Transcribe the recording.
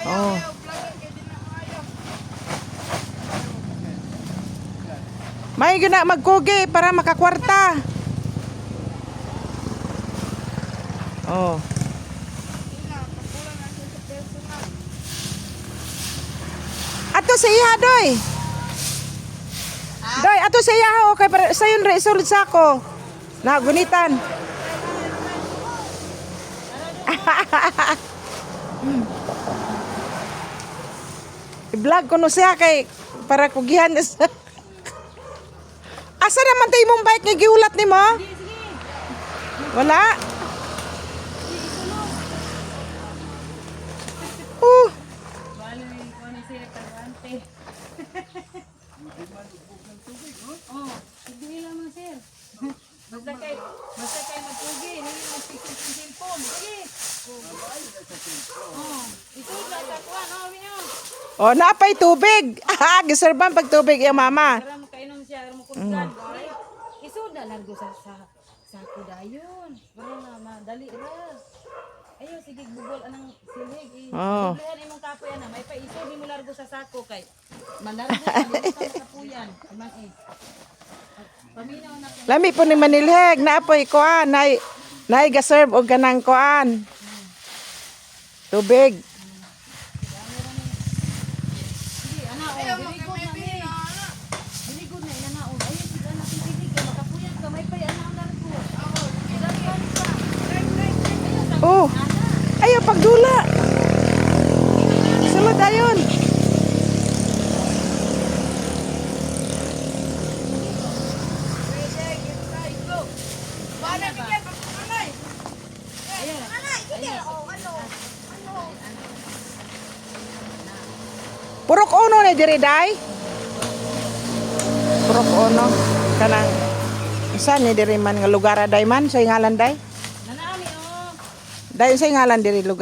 Oh. May gina magkugi para makakwarta. Oh. Ato sa iya, doy. Doy, ato sa iya ho kay para sayon re sulod sa ako. Na gunitan. I-vlog ko no siya kay para kugihan. Asa naman tayo mong bike nga giulat nimo? Wala. Oh, hindi lang mo sir. Basta kay magpugi, hindi mo sikit ang cellphone. Sige. Oh, ito lang sa kuan, oh, minyo. Oh, napay tubig. Ah, giserban pag tubig yung mama. Para makainom siya, para makunsan. Isuda largo sa kudayon. Para na madali ra. Ayo sige bugol anang silig. Oh. Iblehan imong kapoy ana, may paisod nimo largo sa sako kay manlargo sa kapuyan. Iman eh. Paminaw na kay Lami po ni manilheg, naapoy kuan, nay gaserve og kanang kuan. Tubig. sige ana oh, dili ko na ni. Dili ko na ina oh. Ayo sige ana silig makapuyan ka may pay ana ang largo. Oh. Ayo pagdula. Sulod ayon. Purok uno na diri day. Purok uno kanang saan ni diri man nga lugar day man sa ngalan day? Nanaami oh. Day sa ngalan diri lugar.